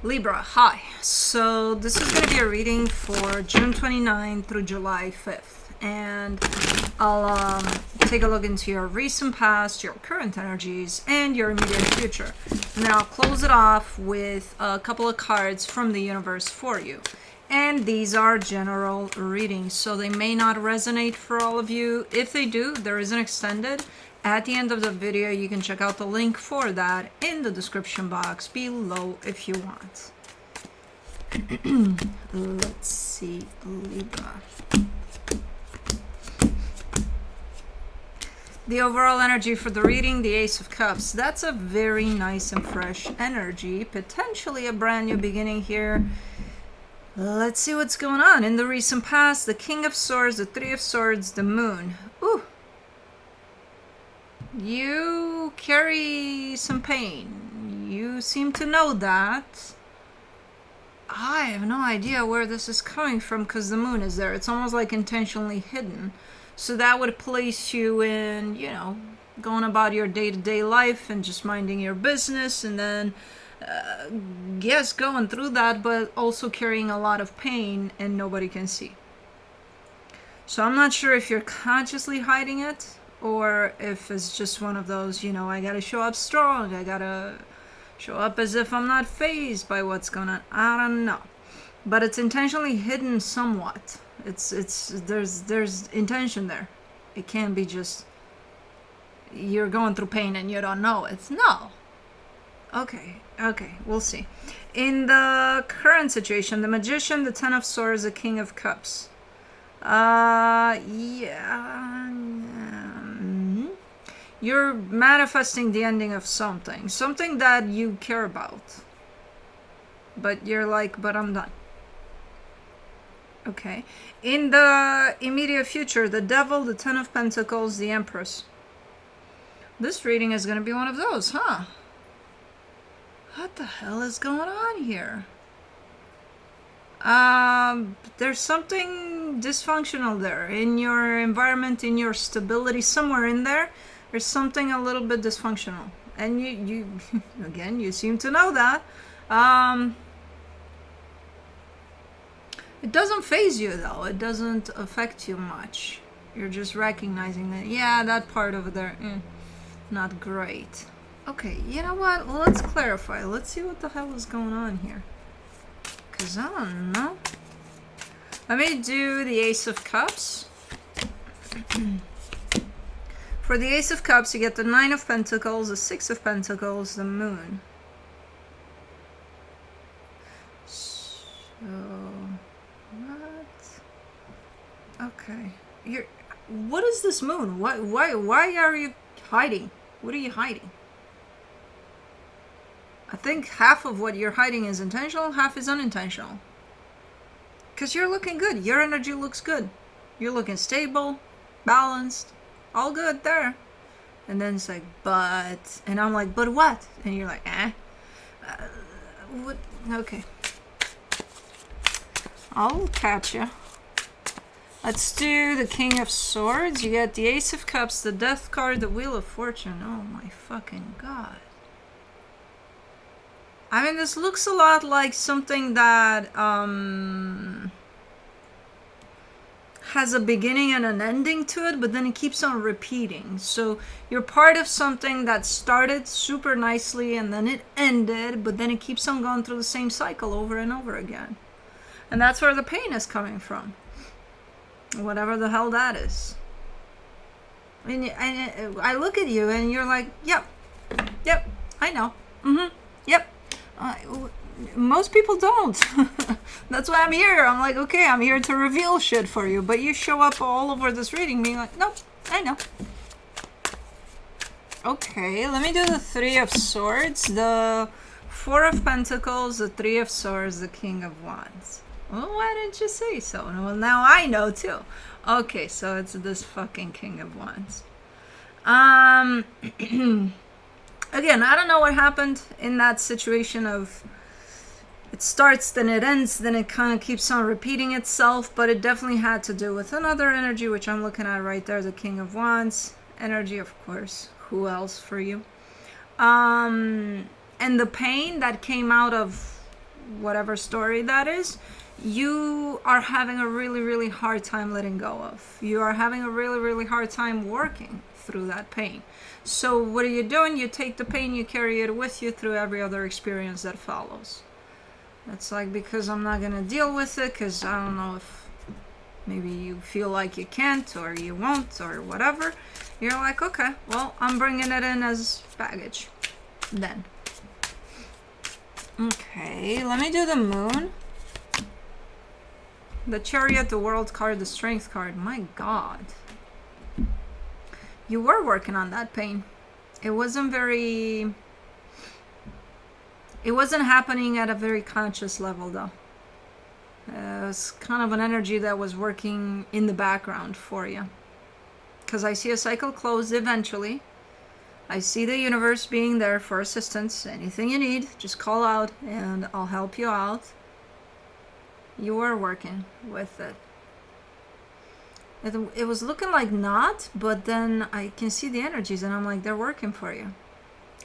Libra, hi. So this is going to be a reading for June 29th through July 5th. And I'll take a look into your recent past, your current energies, and your immediate future. And then I'll close it off with a couple of cards from the universe for you. And these are general readings, so they may not resonate for all of you. If they do, there is an extended. At the end of the video, you can check out the link for that in the description box below if you want. Let's see, Libra. The overall energy for the reading, the Ace of Cups. That's a very nice and fresh energy. Potentially a brand new beginning here. Let's see what's going on. In the recent past, the King of Swords, the Three of Swords, the Moon. Ooh. You carry some pain. You seem to know that. I have no idea where this is coming from because the moon is there. It's almost like intentionally hidden. So that would place you in, you know, going about your day-to-day life and just minding your business, and then, yes, going through that, but also carrying a lot of pain and nobody can see. So I'm not sure if you're consciously hiding it, or if it's just one of those, you know, I gotta show up strong, I gotta show up as if I'm not fazed by what's going on. I don't know. But it's intentionally hidden somewhat. There's intention there. It can't be just you're going through pain and you don't know it. No. Okay, we'll see. In the current situation, the Magician, the Ten of Swords, the King of Cups. You're manifesting the ending of something that you care about. But you're like, but I'm done. Okay. In the immediate future, the Devil, the Ten of Pentacles, the Empress. This reading is going to be one of those, huh? What the hell is going on here? There's something dysfunctional there in your environment, in your stability, somewhere in there. There's something a little bit dysfunctional, and you again, you seem to know that. It doesn't faze you though. It doesn't affect you much. You're just recognizing that, yeah, that part over there, not great. Okay, you know what? Let's clarify. Let's see what the hell is going on here. Because I don't know. Let me do the Ace of Cups. For the Ace of Cups, you get the Nine of Pentacles, the Six of Pentacles, the Moon. So, what? Okay. What is this moon? Why are you hiding? What are you hiding? I think half of what you're hiding is intentional, half is unintentional. Because you're looking good. Your energy looks good. You're looking stable, balanced, all good there. And then it's like, but... And I'm like, but what? And you're like, what? Okay. I'll catch you. Let's do the King of Swords. You get the Ace of Cups, the Death card, the Wheel of Fortune. Oh my fucking god. I mean, this looks a lot like something that has a beginning and an ending to it, but then it keeps on repeating. So you're part of something that started super nicely and then it ended, but then it keeps on going through the same cycle over and over again. And that's where the pain is coming from. Whatever the hell that is. I mean, I look at you and you're like, yep, I know, yep. Most people don't. That's why I'm here. I'm like, okay, I'm here to reveal shit for you. But you show up all over this reading being like, nope, I know. Okay, let me do the Three of Swords, the Four of Pentacles, the Three of Swords, the King of Wands. Well, why didn't you say so? Well, now I know too. Okay, so it's this fucking King of Wands. Again, I don't know what happened in that situation of it starts, then it ends, then it kind of keeps on repeating itself, but it definitely had to do with another energy, which I'm looking at right there, the King of Wands energy, of course. Who else for you? And the pain that came out of whatever story that is, you are having a really, really hard time letting go of. You are having a really, really hard time working through that pain. So what are you doing? You take the pain, you carry it with you through every other experience that follows. It's like, because I'm not going to deal with it, because I don't know if maybe you feel like you can't or you won't or whatever. You're like, okay, well, I'm bringing it in as baggage then. Okay, let me do the moon. The Chariot, the World card, the Strength card. My God. You were working on that pain. It wasn't happening at a very conscious level, though. It was kind of an energy that was working in the background for you. Because I see a cycle close eventually. I see the universe being there for assistance. Anything you need, just call out and I'll help you out. You were working with it. It was looking like not, but then I can see the energies and I'm like, they're working for you.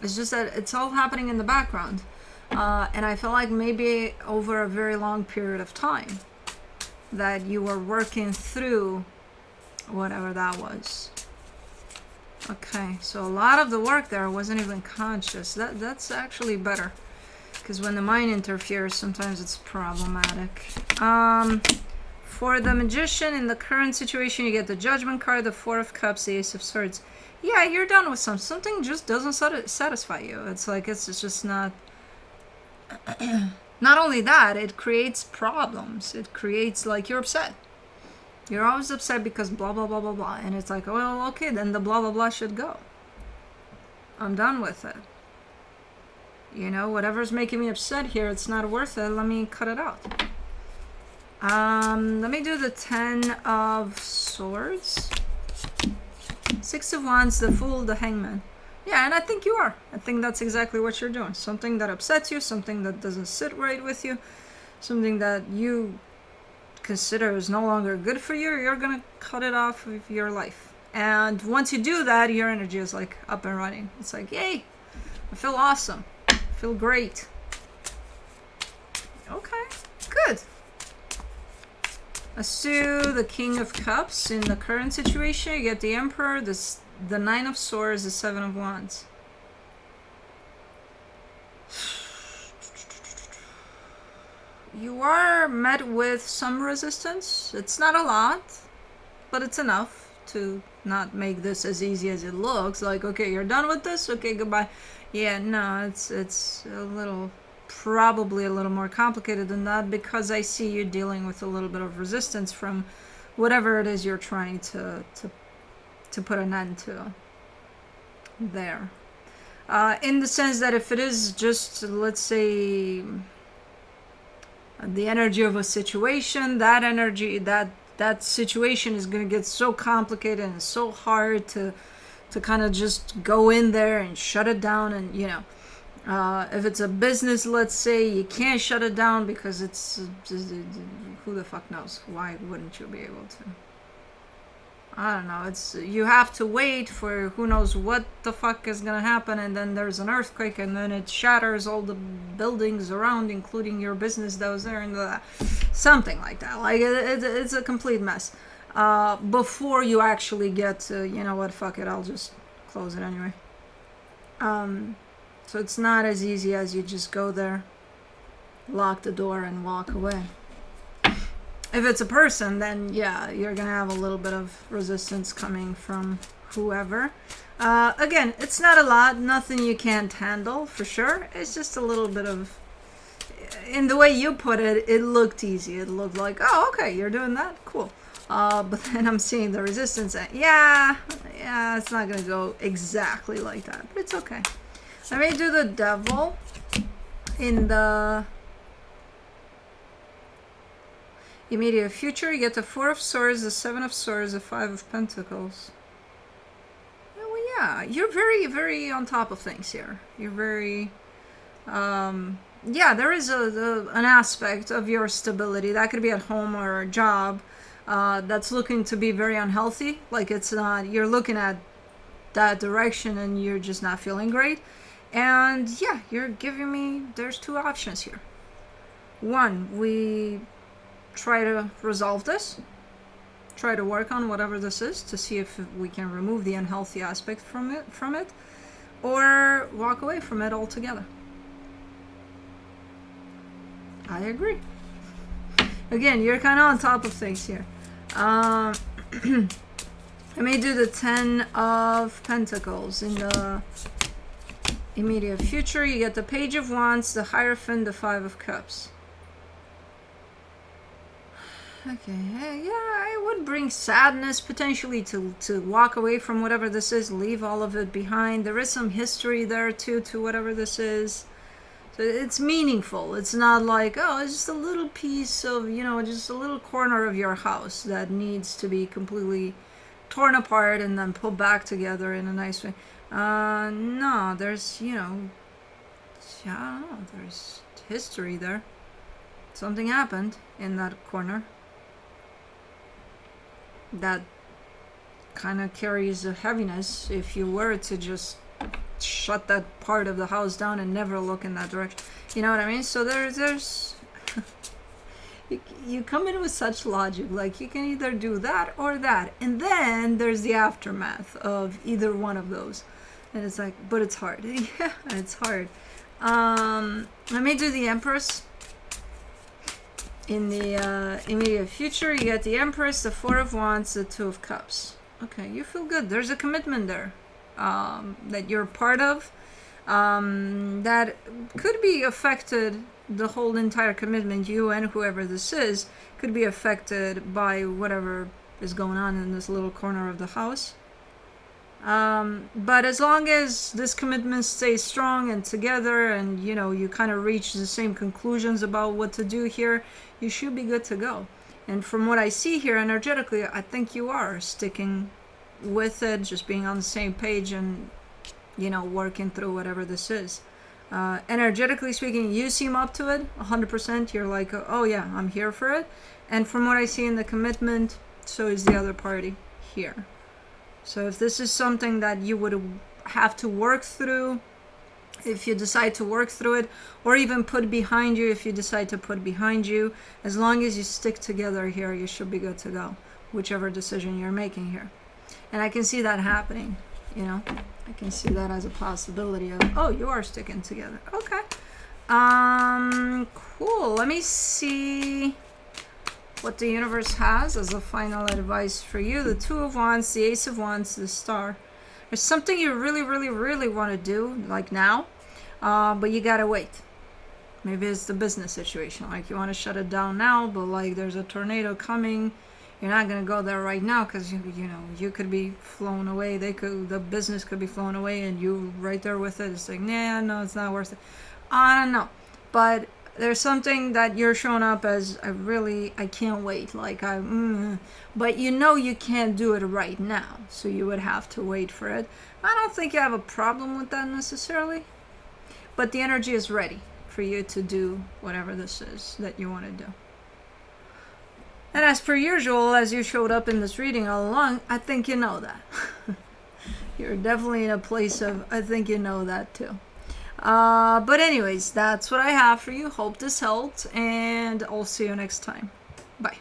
It's just that it's all happening in the background. And I feel like maybe over a very long period of time that you were working through whatever that was. Okay, so a lot of the work there wasn't even conscious. That's actually better, because when the mind interferes, sometimes it's problematic. For the Magician, in the current situation, you get the Judgment card, the Four of Cups, the Ace of Swords. Yeah, you're done with something just doesn't satisfy you. It's like it's just not. Not only that, it creates problems. It creates, like, you're upset. You're always upset because blah, blah, blah, blah, blah. And it's like, well, okay, then the blah, blah, blah should go. I'm done with it. You know, whatever's making me upset here, it's not worth it. Let me cut it out. Let me do the 10 of Swords. 6 of Wands, the Fool, the Hangman. Yeah, and I think you are. I think that's exactly what you're doing. Something that upsets you, something that doesn't sit right with you, something that you consider is no longer good for you, you're going to cut it off of your life. And once you do that, your energy is like up and running. It's like, yay, I feel awesome. I feel great. Okay, good. Asu, the King of Cups. In the current situation, you get the Emperor, the 9 of Swords, the 7 of Wands. You are met with some resistance. It's not a lot, but it's enough to not make this as easy as it looks. Like, okay, you're done with this? Okay, goodbye. Yeah, no, it's a little, probably a little more complicated than that, because I see you dealing with a little bit of resistance from whatever it is you're trying to put an end to there. In the sense that if it is just, let's say, the energy of a situation, that energy, that situation is going to get so complicated and so hard to kind of just go in there and shut it down. And, you know, if it's a business, let's say, you can't shut it down because it's, who the fuck knows? Why wouldn't you be able to? I don't know, it's, you have to wait for who knows what the fuck is gonna happen, and then there's an earthquake, and then it shatters all the buildings around, including your business that was there, and something like that. Like, it's a complete mess. Before you actually get to, you know what, fuck it, I'll just close it anyway. So it's not as easy as you just go there, lock the door, and walk away. If it's a person, then yeah, you're gonna have a little bit of resistance coming from whoever. Again, it's not a lot, nothing you can't handle, for sure. It's just a little bit of, in the way you put it, it looked easy. It looked like, oh, okay, you're doing that? Cool. But then I'm seeing the resistance, and yeah, it's not gonna go exactly like that, but it's okay. Let me do the Devil in the immediate future. You get the 4 of Swords, the 7 of Swords, the 5 of Pentacles. Well, yeah, you're very, very on top of things here. You're very, yeah, there is an aspect of your stability. That could be at home or a job that's looking to be very unhealthy. Like, it's not, you're looking at that direction and you're just not feeling great. And yeah, you're giving me, there's 2 options here. One, we try to resolve this, try to work on whatever this is to see if we can remove the unhealthy aspect from it, or walk away from it altogether. I agree. Again, you're kind of on top of things here. Let me do the 10 of Pentacles. In the immediate future, you get the Page of Wands, the Hierophant, the 5 of Cups. Okay, yeah, I would bring sadness potentially to walk away from whatever this is, leave all of it behind. There is some history there too to whatever this is. So it's meaningful. It's not like, oh, it's just a little piece of, just a little corner of your house that needs to be completely torn apart and then put back together in a nice way. No, there's, I don't know, there's history there. Something happened in that corner that kind of carries a heaviness if you were to just shut that part of the house down and never look in that direction. You know what I mean? So there's you come in with such logic, like you can either do that or that, and then there's the aftermath of either one of those, and it's like, but it's hard. Yeah, it's hard. Let me do the Empress. In the immediate future, you get the Empress, the 4 of Wands, the 2 of Cups. Okay, you feel good. There's a commitment there that you're part of that could be affected. The whole entire commitment, you and whoever this is, could be affected by whatever is going on in this little corner of the house. But as long as this commitment stays strong and together, and you kind of reach the same conclusions about what to do here, you should be good to go. And from what I see here energetically, I think you are sticking with it, just being on the same page and working through whatever this is. Energetically speaking, you seem up to it 100%. You're like, oh yeah, I'm here for it. And from what I see in the commitment, so is the other party here. So if this is something that you would have to work through, if you decide to work through it, or even put behind you, if you decide to put behind you, as long as you stick together here, you should be good to go, whichever decision you're making here. And I can see that happening, I can see that as a possibility of, oh, you are sticking together. Okay. Cool. Let me see what the universe has as a final advice for you. The 2 of Wands, the Ace of Wands, the Star. There's something you really, really, really want to do, like now, but you gotta wait. Maybe it's the business situation, like you want to shut it down now, but like there's a tornado coming. You're not gonna go there right now because you could be flown away. The business could be flown away, and you right there with it. It's like, nah, no, it's not worth it. I don't know, but there's something that you're showing up as, I can't wait. Like but you can't do it right now, so you would have to wait for it. I don't think you have a problem with that necessarily, but the energy is ready for you to do whatever this is that you want to do. And as per usual, as you showed up in this reading all along, I think you know that. You're definitely in a place of, I think you know that too. But anyways, that's what I have for you. Hope this helped, and I'll see you next time. Bye.